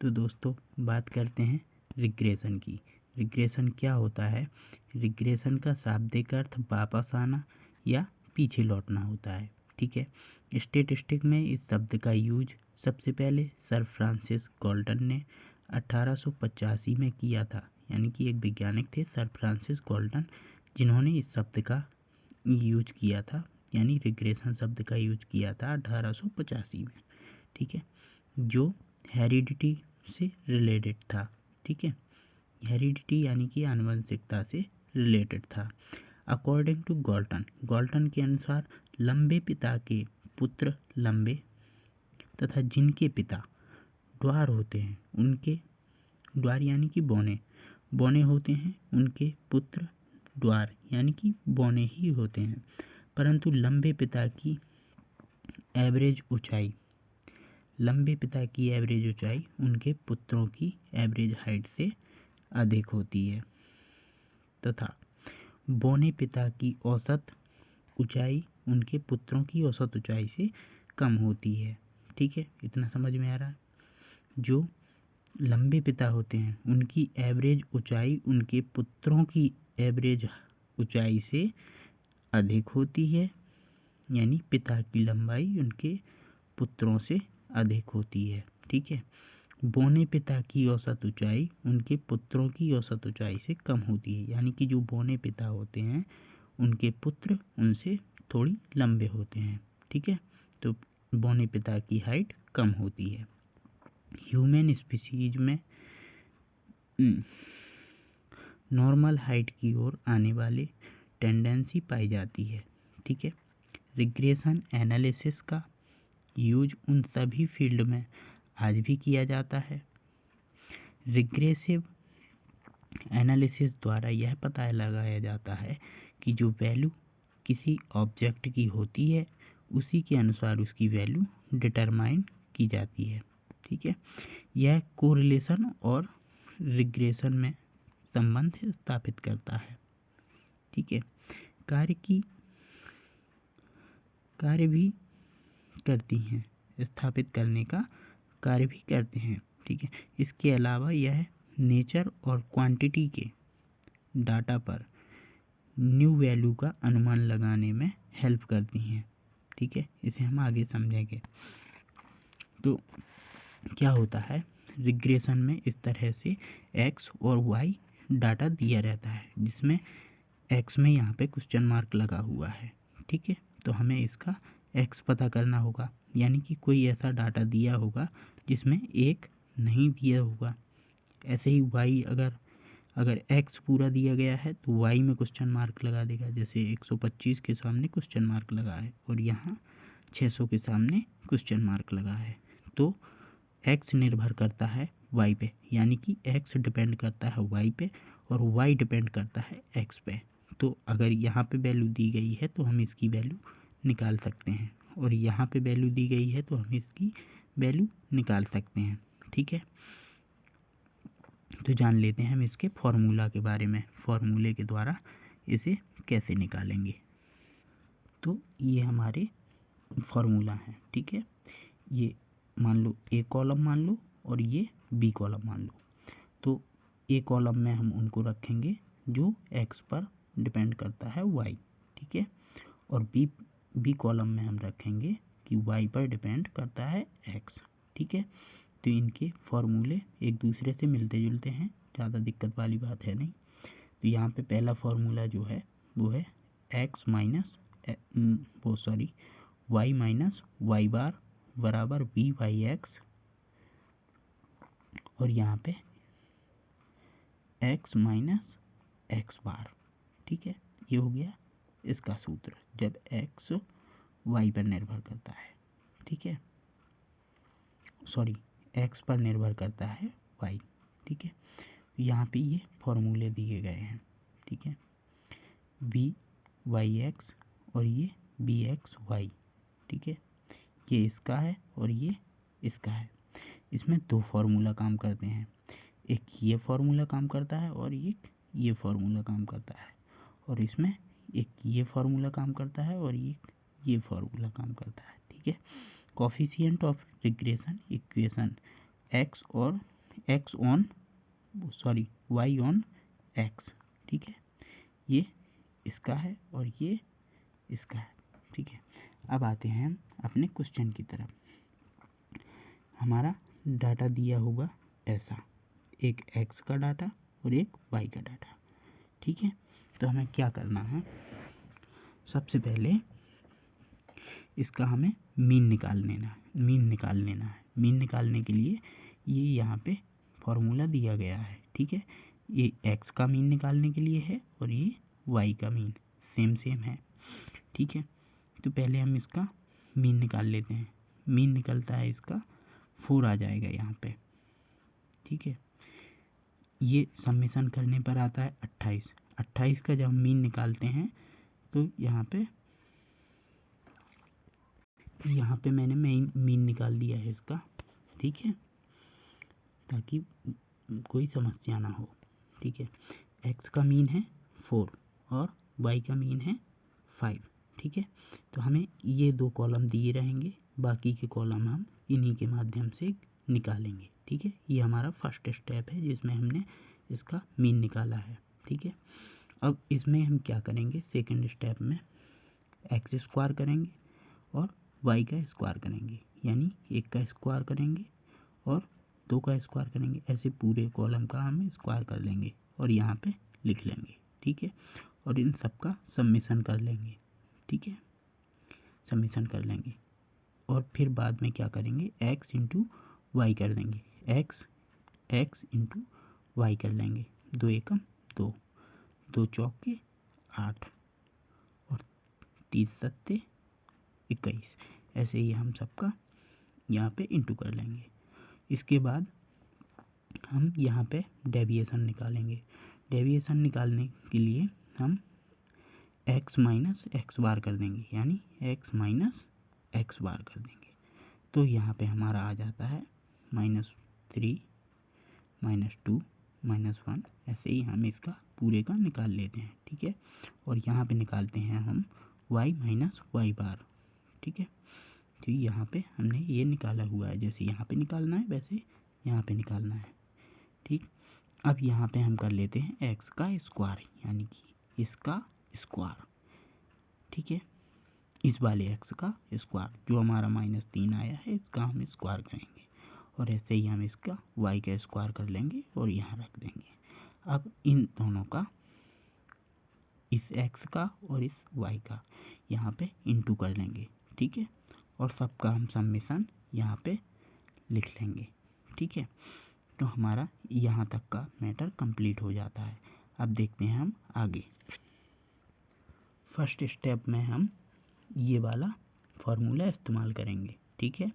तो दोस्तों बात करते हैं रिग्रेशन की। रिग्रेशन क्या होता है? रिग्रेशन का शाब्दिक अर्थ वापस आना या पीछे लौटना होता है। ठीक है, स्टैटिस्टिक में इस शब्द का यूज सबसे पहले सर फ्रांसिस गॉल्टन ने 1885 में किया था। यानी कि एक वैज्ञानिक थे सर फ्रांसिस गॉल्टन, जिन्होंने इस शब्द का यूज किया था, यानी रिग्रेशन शब्द का यूज किया था 1885 में। ठीक है, जो हेरिडिटी से रिलेटेड था। ठीक है, हेरिडिटी यानी कि आनुवंशिकता से रिलेटेड था। अकॉर्डिंग टू गॉल्टन के अनुसार लंबे पिता के पुत्र लंबे तथा जिनके पिता द्वार होते हैं उनके द्वार यानी कि बौने होते हैं, उनके पुत्र द्वार यानी कि बौने ही होते हैं। परंतु लंबे पिता की एवरेज ऊंचाई उनके पुत्रों की एवरेज हाइट से अधिक होती है तथा बौने पिता की औसत ऊंचाई उनके पुत्रों की औसत ऊंचाई से कम होती है। ठीक है, इतना समझ में आ रहा है? जो लंबे पिता होते हैं उनकी एवरेज ऊंचाई उनके पुत्रों की एवरेज ऊंचाई से अधिक होती है, यानी पिता की लंबाई उनके पुत्रों से अधिक होती है। ठीक है, बौने पिता की औसत ऊंचाई उनके पुत्रों की औसत ऊंचाई से कम होती है, यानी कि जो बौने पिता होते हैं उनके पुत्र उनसे थोड़ी लंबे होते हैं। ठीक है, तो बौने पिता की हाइट कम होती है। ह्यूमन स्पीशीज में नॉर्मल हाइट की ओर आने वाली टेंडेंसी पाई जाती है। ठीक है, रिग्रेशन एनालिसिस का यूज उन सभी फील्ड में आज भी किया जाता है। रिग्रेसिव एनालिसिस द्वारा यह पता लगाया जाता है कि जो वैल्यू किसी ऑब्जेक्ट की होती है उसी के अनुसार उसकी वैल्यू डिटरमाइन की जाती है। ठीक है, यह कोरिलेशन और रिग्रेशन में संबंध स्थापित करता है। ठीक है, कार्य भी करती हैं, स्थापित करने का कार्य भी करते हैं। ठीक है, इसके अलावा यह नेचर और क्वांटिटी के डाटा पर न्यू वैल्यू का अनुमान लगाने में हेल्प करती हैं। ठीक है, इसे हम आगे समझेंगे। तो क्या होता है, रिग्रेशन में इस तरह से एक्स और वाई डाटा दिया रहता है, जिसमें एक्स में यहाँ पे क्वेश्चन मार्क लगा हुआ है। ठीक है, तो हमें इसका एक्स पता करना होगा, यानी कि कोई ऐसा डाटा दिया होगा जिसमें एक नहीं दिया होगा। ऐसे ही वाई अगर एक्स पूरा दिया गया है तो वाई में क्वेश्चन मार्क लगा देगा। जैसे 125 के सामने क्वेश्चन मार्क लगा है और यहाँ 600 के सामने क्वेश्चन मार्क लगा है, तो एक्स निर्भर करता है वाई पे, यानी कि एक्स डिपेंड करता है वाई पे और वाई डिपेंड करता है एक्स पे। तो अगर यहाँ पे वैल्यू दी गई है तो हम इसकी वैल्यू निकाल सकते हैं, और यहाँ पे वैल्यू दी गई है तो हम इसकी वैल्यू निकाल सकते हैं। ठीक है, तो जान लेते हैं हम इसके फॉर्मूला के बारे में, फॉर्मूले के द्वारा इसे कैसे निकालेंगे। तो ये हमारे फॉर्मूला हैं। ठीक है, ये मान लो ए कॉलम मान लो और ये बी कॉलम मान लो। तो ए कॉलम में हम उनको रखेंगे जो एक्स पर डिपेंड करता है वाई। ठीक है, और बी कॉलम में हम रखेंगे कि वाई पर डिपेंड करता है एक्स। ठीक है, तो इनके फॉर्मूले एक दूसरे से मिलते जुलते हैं, ज़्यादा दिक्कत वाली बात है नहीं। तो यहाँ पे पहला फॉर्मूला जो है वो है X minus Y minus Y bar बराबर वी वाई एक्स, और यहाँ पे एक्स माइनस एक्स बार। ठीक है, ये हो गया इसका सूत्र जब एक्स वाई पर निर्भर करता है। ठीक है, सॉरी, एक्स पर निर्भर करता है वाई। ठीक है, यहाँ पे ये फॉर्मूले दिए गए हैं। ठीक है, वी वाई एक्स और ये बी एक्स वाई। ठीक है, ये इसका है और ये इसका है। इसमें दो फार्मूला काम करते हैं, एक ये फार्मूला काम करता है और एक ये फार्मूला काम करता है, और इसमें एक ये फार्मूला काम करता है और ये फार्मूला काम करता है। ठीक है, coefficient of regression equation X और X on sorry Y on X, ठीक है। ये इसका है और ये इसका है, ठीक है। अब आते हैं हम अपने क्वेश्चन की तरफ। हमारा डाटा दिया होगा ऐसा, एक एक्स का डाटा और एक वाई का डाटा, ठीक है। तो हमें क्या करना है, सबसे पहले इसका हमें मीन निकाल लेना है। मीन निकालने के लिए ये यहाँ पे फॉर्मूला दिया गया है, ठीक है। ये एक्स का मीन निकालने के लिए है और ये वाई का मीन सेम है, ठीक है। तो पहले हम इसका मीन निकाल लेते हैं। मीन निकलता है इसका 4 आ जाएगा यहाँ पे, ठीक है। ये समेशन करने पर आता है 28। 28 का जब हम मीन निकालते हैं तो यहाँ पे मैंने मीन निकाल दिया है इसका, ठीक है, ताकि कोई समस्या ना हो, ठीक है। एक्स का मीन है 4 और वाई का मीन है 5, ठीक है। तो हमें ये 2 कॉलम दिए रहेंगे, बाकी के कॉलम हम इन्हीं के माध्यम से निकालेंगे, ठीक है। ये हमारा फर्स्ट स्टेप है जिसमें हमने इसका मीन निकाला है, ठीक है। अब इसमें हम क्या करेंगे, सेकंड स्टेप में एक्स स्क्वायर करेंगे और वाई का स्क्वायर करेंगे, यानी 1 का स्क्वायर करेंगे और 2 का स्क्वायर करेंगे। ऐसे पूरे कॉलम का हम स्क्वायर कर लेंगे और यहाँ पे लिख लेंगे, ठीक है। और इन सब का समेशन कर लेंगे, ठीक है, समेशन कर लेंगे। और फिर बाद में क्या करेंगे, एक्स इंटू वाई कर देंगे, एक्स इंटू वाई कर लेंगे। 2 एकम 2, 2 चौके 8 और 3 सत्ते 21। ऐसे ही हम सबका यहाँ पे इंटू कर लेंगे। इसके बाद हम यहाँ पे डेविएशन निकालेंगे। डेविएशन निकालने के लिए हम x माइनस एक्स बार कर देंगे, यानी x माइनस एक्स बार कर देंगे। तो यहाँ पे हमारा आ जाता है -3 -2 -1। ऐसे ही हम इसका पूरे का निकाल लेते हैं, ठीक है। और यहाँ पे निकालते हैं हम y माइनस वाई बार, ठीक है। तो यहाँ पे हमने ये निकाला हुआ है, जैसे यहाँ पे निकालना है वैसे यहाँ पे निकालना है, ठीक। अब यहाँ पे हम कर लेते हैं एक्स का स्क्वायर, यानी कि इसका स्क्वायर, ठीक है। इस वाले एक्स का स्क्वायर जो हमारा -3 आया है, इसका हम स्क्वायर करेंगे। और ऐसे ही हम इसका वाई का स्क्वायर कर लेंगे और यहाँ रख देंगे। अब इन दोनों का, इस एक्स का और इस वाई का यहाँ पे इंटू कर लेंगे, ठीक है। और सबका हम समेशन यहाँ पे लिख लेंगे, ठीक है। तो हमारा यहाँ तक का मैटर कंप्लीट हो जाता है। अब देखते हैं हम आगे। फर्स्ट स्टेप में हम ये वाला फार्मूला इस्तेमाल करेंगे, ठीक है।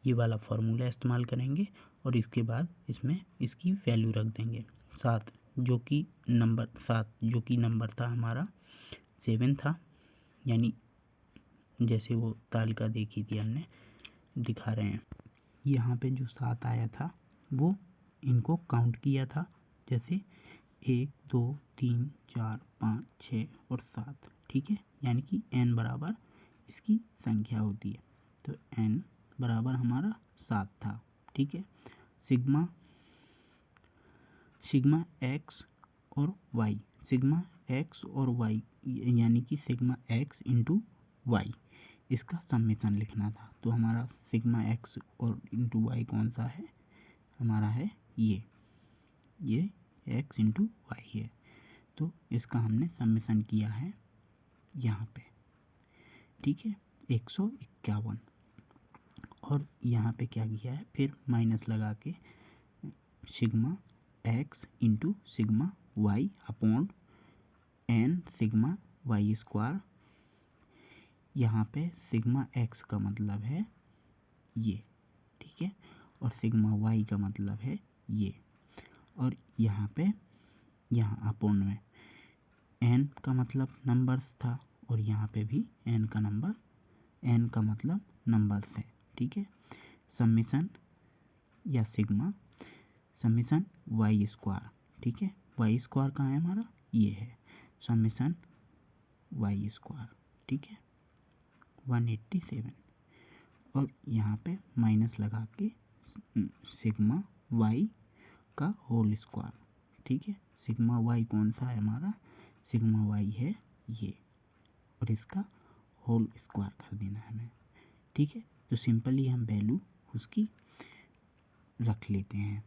ये वाला फार्मूला इस्तेमाल करेंगे और इसके बाद इसमें इसकी वैल्यू रख देंगे 7, जो कि नंबर था हमारा 7 था, यानी जैसे वो तालिका देखी थी हमने, दिखा रहे हैं यहाँ पे जो 7 आया था वो इनको काउंट किया था, जैसे 1 2 3 4 5 6 और 7, ठीक है। यानी कि n बराबर इसकी संख्या होती है, तो n बराबर हमारा 7 था, ठीक है। सिग्मा x और y, सिग्मा x और y यानी कि सिग्मा x इंटू वाई, इसका समेशन लिखना था। तो हमारा सिग्मा x और इंटू वाई कौन सा है, हमारा है ये x इंटू वाई है। तो इसका हमने समेशन किया है यहाँ पे, ठीक है, 151। और यहाँ पे क्या किया है, फिर माइनस लगा के sigma x into sigma Y upon n sigma Y square. यहाँ पे सिग्मा x का मतलब है ये, ठीक है, और सिग्मा y का मतलब है ये। और यहाँ पे यहाँ अपॉन में n का मतलब नंबर्स था और यहाँ पे भी n का मतलब नंबर्स है, ठीक है। समेशन या सिग्मा समेशन वाई स्क्वायर, ठीक है। वाई स्क्वायर कहाँ है हमारा, ये है समेशन वाई स्क्वायर, ठीक है, 187। और यहाँ पे माइनस लगा के सिग्मा वाई का होल स्क्वायर, ठीक है। सिग्मा वाई कौन सा है हमारा, सिग्मा वाई है ये, और इसका होल स्क्वायर कर देना है हमें, ठीक है। तो सिंपली हम वैल्यू उसकी रख लेते हैं।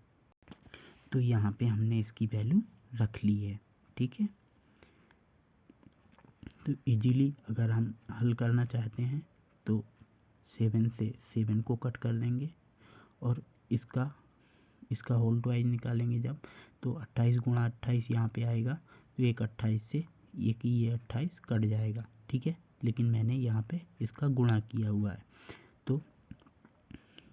तो यहाँ पे हमने इसकी वैल्यू रख ली है, ठीक है। तो इजीली अगर हम हल करना चाहते हैं तो 7 से 7 को कट कर देंगे और इसका होल ट्वाइस निकालेंगे जब, तो 28 गुणा 28 यहाँ पे आएगा, तो एक 28 से एक ये 28 कट जाएगा, ठीक है। लेकिन मैंने यहाँ पे इसका गुणा किया हुआ है, तो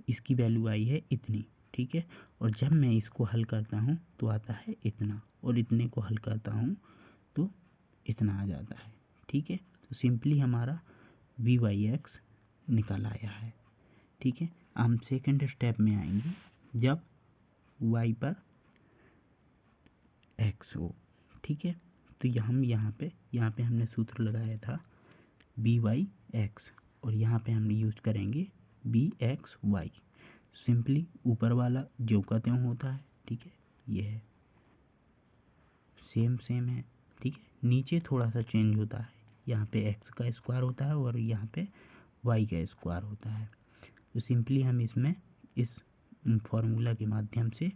इसकी वैल्यू आई है इतनी, ठीक है। और जब मैं इसको हल करता हूँ तो आता है इतना, और इतने को हल करता हूँ तो इतना आ जाता है, ठीक है। तो सिंपली हमारा वी वाई एक्स निकल आया है, ठीक है। हम सेकंड स्टेप में आएंगे जब y पर x हो, ठीक है। तो हम यहाँ पे हमने सूत्र लगाया था बी वाई एक्स, और यहाँ पे हम यूज करेंगे बी एक्स वाई। सिंपली ऊपर वाला जो का त्यों होता है, ठीक है, ये है सेम है, ठीक है। नीचे थोड़ा सा चेंज होता है, यहाँ पे x का स्क्वायर होता है और यहाँ पे y का स्क्वायर होता है। तो सिंपली हम इसमें इस फॉर्मूला के माध्यम से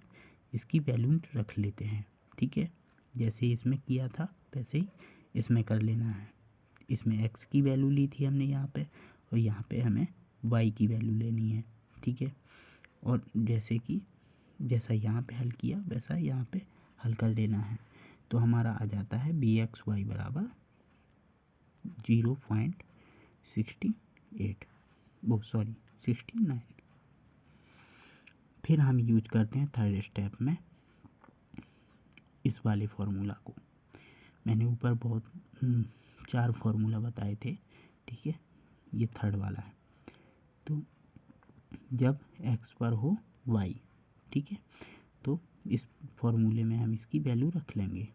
इसकी वैल्यू रख लेते हैं, ठीक है। जैसे इसमें किया था वैसे ही इसमें कर लेना है। इसमें x की वैल्यू ली थी हमने यहाँ पे, और यहाँ पे हमें y की वैल्यू लेनी है, ठीक है। और जैसा यहाँ पे हल किया वैसा यहाँ पे हल कर लेना है। तो हमारा आ जाता है बी एक्स वाई बराबर 69। फिर हम यूज करते हैं थर्ड स्टेप में इस वाले फॉर्मूला को। मैंने ऊपर बहुत 4 फार्मूला बताए थे, ठीक है, ये थर्ड वाला है। तो जब x पर हो y, ठीक है, तो इस फॉर्मूले में हम इसकी वैल्यू रख लेंगे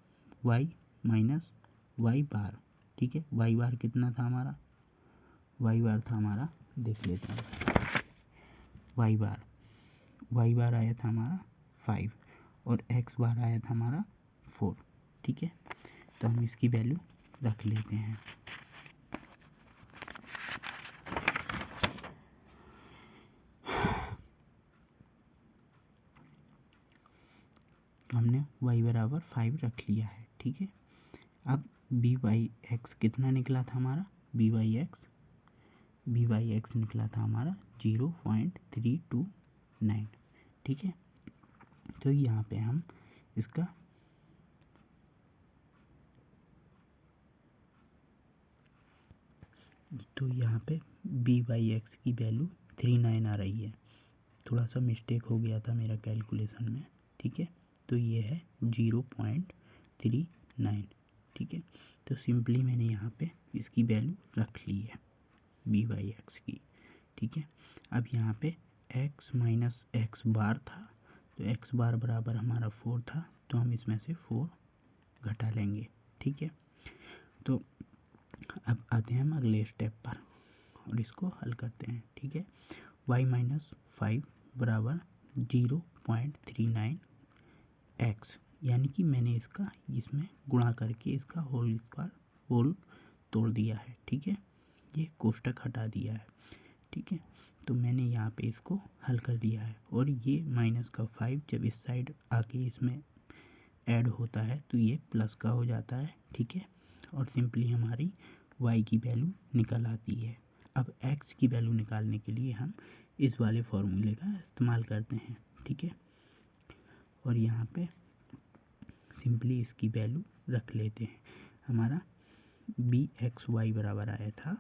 y माइनस वाई बार, ठीक है। y बार कितना था हमारा, y बार था हमारा, देख लेते हैं, y बार आया था हमारा 5 और x बार आया था हमारा 4, ठीक है। तो हम इसकी वैल्यू रख लेते हैं। हमने y बराबर 5 रख लिया है, ठीक है। अब बी वाई एक्स कितना निकला था हमारा, बी वाई एक्स निकला था हमारा 0.329, ठीक है। तो यहाँ पे हम इसका तो यहाँ पे बी वाई एक्स की वैल्यू 39 आ रही है। थोड़ा सा मिस्टेक हो गया था मेरा कैलकुलेशन में, ठीक है। तो ये है 0.39, ठीक है। तो सिंपली मैंने यहाँ पे इसकी वैल्यू रख ली है बी वाई एक्स की, ठीक है। अब यहाँ पे x माइनस एक्स बार था, तो x बार बराबर हमारा 4 था, तो हम इसमें से 4 घटा लेंगे, ठीक है। तो अब आते हैं हम अगले स्टेप पर और इसको हल करते हैं, ठीक है। y माइनस 5 बराबर 0.39x, यानी कि मैंने इसका इसमें गुणा करके इसका होल तोड़ दिया है, ठीक है। ये कोष्टक हटा दिया है, ठीक है। तो मैंने यहाँ पे इसको हल कर दिया है, और ये माइनस का 5 जब इस साइड आके इसमें ऐड होता है तो ये प्लस का हो जाता है, ठीक है। और सिंपली हमारी y की वैल्यू निकल आती है। अब x की वैल्यू निकालने के लिए हम इस वाले फॉर्मूले का इस्तेमाल करते हैं, ठीक है। और यहाँ पे सिंपली इसकी वैल्यू रख लेते हैं। हमारा बी एक्स वाई बराबर आया था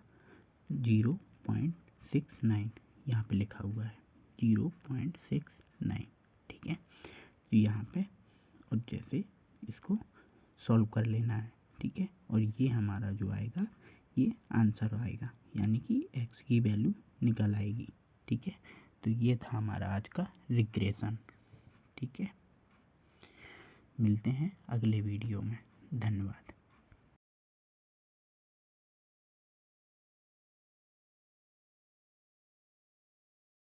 0.69, यहाँ पे लिखा हुआ है 0.69, ठीक है। तो यहाँ पे और जैसे इसको सॉल्व कर लेना है, ठीक है। और ये हमारा जो आएगा ये आंसर आएगा, यानी कि x की वैल्यू निकल आएगी, ठीक है। तो ये था हमारा आज का रिग्रेशन, ठीक है। मिलते हैं अगले वीडियो में, धन्यवाद।